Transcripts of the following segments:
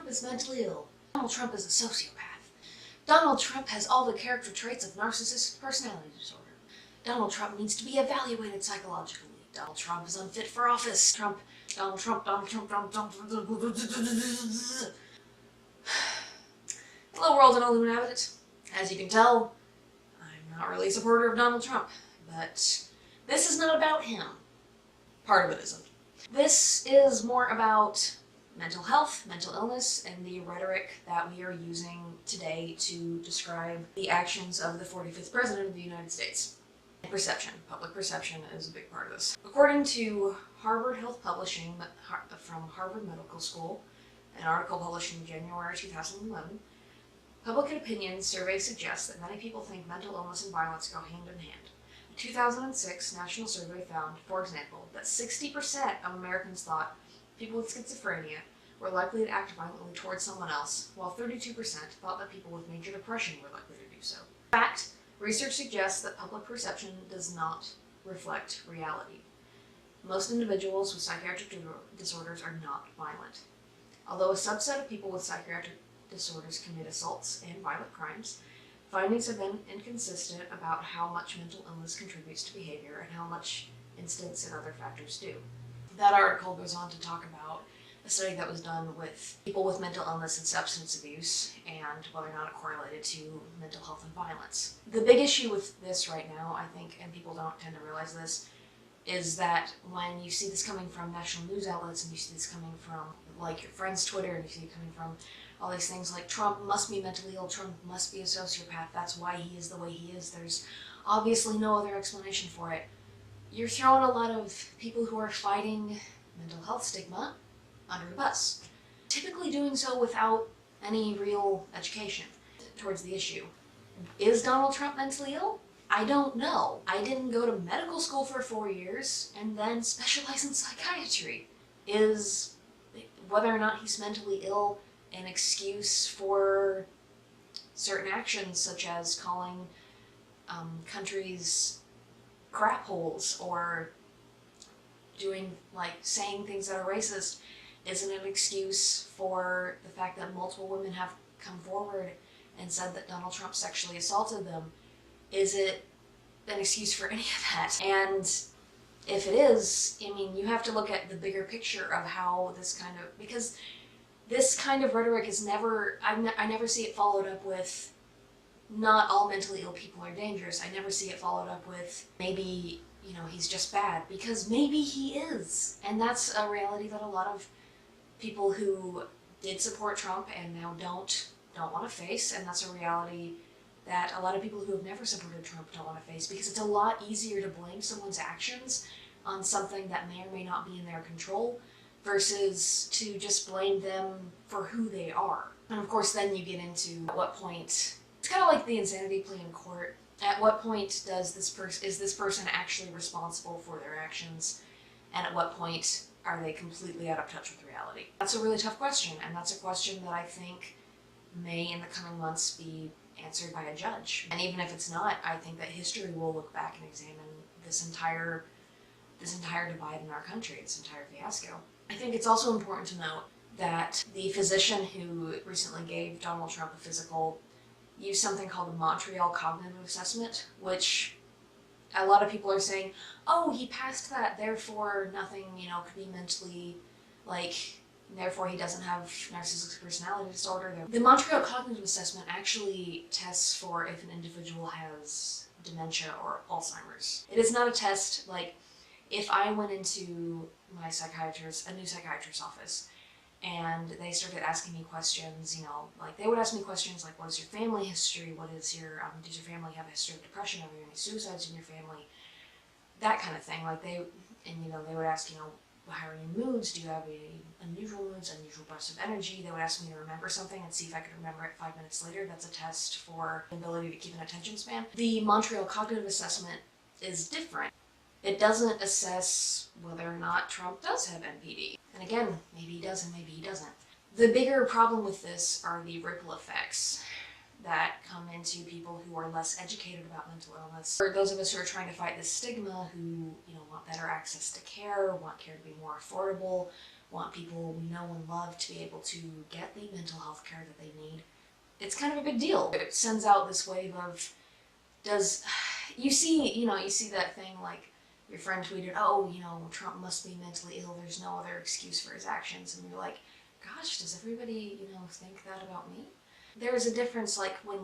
Trump is mentally ill. Donald Trump is a sociopath. Donald Trump has all the character traits of narcissistic personality disorder. Donald Trump needs to be evaluated psychologically. Donald Trump is unfit for office. Donald Trump. Hello world and all who inhabit it. As you can tell, I'm not really a supporter of Donald Trump, but this is not about him. Part of it isn't. This is more about mental health, mental illness, and the rhetoric that we are using today to describe the actions of the 45th President of the United States. Perception. Public perception is a big part of this. According to Harvard Health Publishing from Harvard Medical School, an article published in January 2011, public opinion survey suggests that many people think mental illness and violence go hand in hand. A 2006 national survey found, for example, that 60% of Americans thought people with schizophrenia were likely to act violently towards someone else, while 32% thought that people with major depression were likely to do so. In fact, research suggests that public perception does not reflect reality. Most individuals with psychiatric disorders are not violent. Although a subset of people with psychiatric disorders commit assaults and violent crimes, findings have been inconsistent about how much mental illness contributes to behavior and how much instance and other factors do. That article goes on to talk about a study that was done with people with mental illness and substance abuse and whether or not it correlated to mental health and violence. The big issue with this right now, I think, and people don't tend to realize this, is that when you see this coming from national news outlets and you see this coming from like your friend's Twitter and you see it coming from all these things like Trump must be mentally ill, Trump must be a sociopath, that's why he is the way he is, there's obviously no other explanation for it. You're throwing a lot of people who are fighting mental health stigma under the bus, typically doing so without any real education towards the issue. Is Donald Trump mentally ill? I don't know. I didn't go to medical school for 4 years and then specialize in psychiatry. Is whether or not he's mentally ill an excuse for certain actions, such as calling countries crap holes or saying things that are racist? Isn't an excuse for the fact that multiple women have come forward and said that Donald Trump sexually assaulted them? Is it an excuse for any of that? And if it is, I mean, you have to look at the bigger picture of how this kind of, because this kind of rhetoric is never, I never see it followed up with, not all mentally ill people are dangerous. I never see it followed up with, maybe, you know, he's just bad, because maybe he is. And that's a reality that a lot of people who did support Trump and now don't want to face, and that's a reality that a lot of people who have never supported Trump don't want to face, because it's a lot easier to blame someone's actions on something that may or may not be in their control versus to just blame them for who they are. And of course then you get into at what point, it's kind of like the insanity plea in court. At what point is this person actually responsible for their actions, and at what point are they completely out of touch with reality? That's a really tough question, and that's a question that I think may in the coming months be answered by a judge. And even if it's not, I think that history will look back and examine this entire divide in our country, this entire fiasco. I think it's also important to note that the physician who recently gave Donald Trump a physical used something called the Montreal Cognitive Assessment, which a lot of people are saying, oh, he passed that, therefore nothing, you know, could be mentally, therefore he doesn't have narcissistic personality disorder. The Montreal Cognitive Assessment actually tests for if an individual has dementia or Alzheimer's. It is not a test, like, if I went into my a new psychiatrist's office, and they started asking me questions, you know, like they would ask me questions like, what is your family history? What is your, does your family have a history of depression? Are there any suicides in your family? That kind of thing. Like they would ask, you know, how are your moods? Do you have any unusual moods, unusual bursts of energy? They would ask me to remember something and see if I could remember it 5 minutes later. That's a test for the ability to keep an attention span. The Montreal Cognitive Assessment is different. It doesn't assess whether or not Trump does have NPD. And again, maybe he does and maybe he doesn't. The bigger problem with this are the ripple effects that come into people who are less educated about mental illness. For those of us who are trying to fight this stigma, who, you know, want better access to care, want care to be more affordable, want people we know and love to be able to get the mental health care that they need. It's kind of a big deal. It sends out this wave of, you see that thing like your friend tweeted, oh, Trump must be mentally ill, there's no other excuse for his actions, and you're like, gosh, does everybody, think that about me? There's a difference, like when,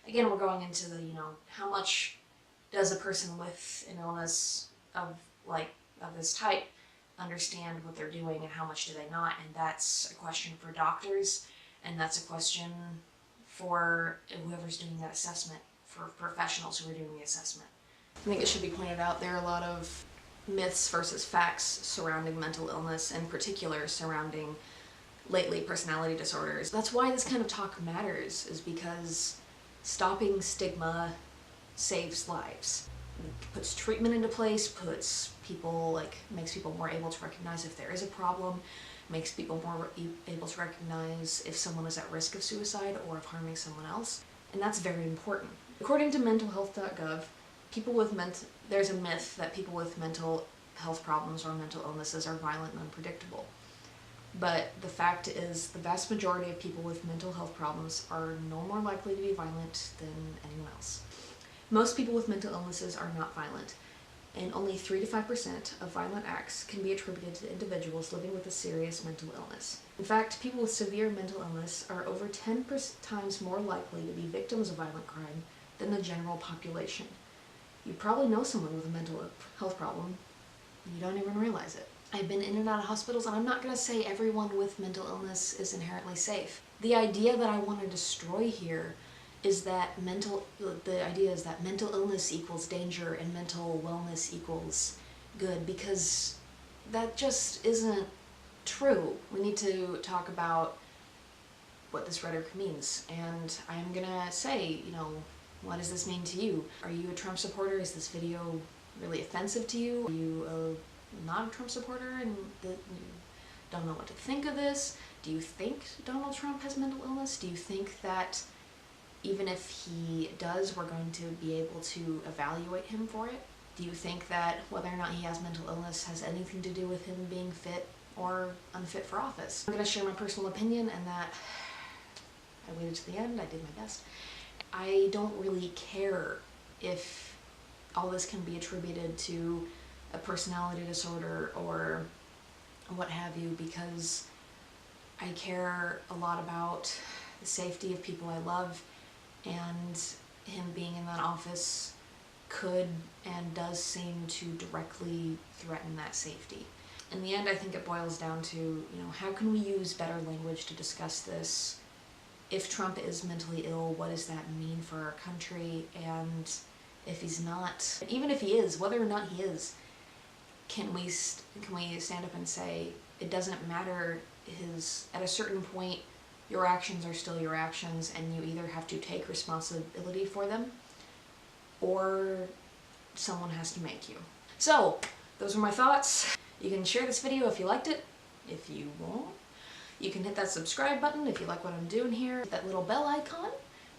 again, we're going into the, how much does a person with an illness of this type understand what they're doing and how much do they not, and that's a question for doctors, and that's a question for whoever's doing that assessment, for professionals who are doing the assessment. I think it should be pointed out there are a lot of myths versus facts surrounding mental illness, in particular surrounding lately personality disorders. That's why this kind of talk matters, is because stopping stigma saves lives. It puts treatment into place, makes people more able to recognize if there is a problem, makes people more able to recognize if someone is at risk of suicide or of harming someone else, and that's very important. According to mentalhealth.gov, there's a myth that people with mental health problems or mental illnesses are violent and unpredictable. But the fact is, the vast majority of people with mental health problems are no more likely to be violent than anyone else. Most people with mental illnesses are not violent, and only 3 to 5% of violent acts can be attributed to individuals living with a serious mental illness. In fact, people with severe mental illness are over 10 times more likely to be victims of violent crime than the general population. You probably know someone with a mental health problem, and you don't even realize it. I've been in and out of hospitals, and I'm not going to say everyone with mental illness is inherently safe. The idea that I want to destroy here is that mental illness equals danger and mental wellness equals good, because that just isn't true. We need to talk about what this rhetoric means, and I'm gonna say, what does this mean to you? Are you a Trump supporter? Is this video really offensive to you? Are you not a Trump supporter and you don't know what to think of this? Do you think Donald Trump has mental illness? Do you think that even if he does, we're going to be able to evaluate him for it? Do you think that whether or not he has mental illness has anything to do with him being fit or unfit for office? I'm going to share my personal opinion, and that I waited to the end, I did my best. I don't really care if all this can be attributed to a personality disorder or what have you, because I care a lot about the safety of people I love, and him being in that office could and does seem to directly threaten that safety. In the end, I think it boils down to, how can we use better language to discuss this? If Trump is mentally ill, what does that mean for our country? And if he's not, even if he is, whether or not he is, can we stand up and say, it doesn't matter, at a certain point, your actions are still your actions, and you either have to take responsibility for them, or someone has to make you. So, those are my thoughts. You can share this video if you liked it. If you won't, you can hit that subscribe button if you like what I'm doing here. Hit that little bell icon,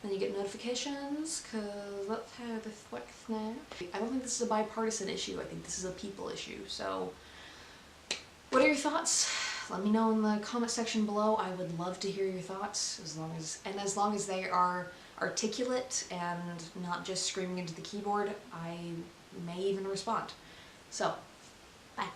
then you get notifications, because that's how this works now. I don't think this is a bipartisan issue, I think this is a people issue. So, what are your thoughts? Let me know in the comment section below. I would love to hear your thoughts, as long as they are articulate and not just screaming into the keyboard. I may even respond. So, bye.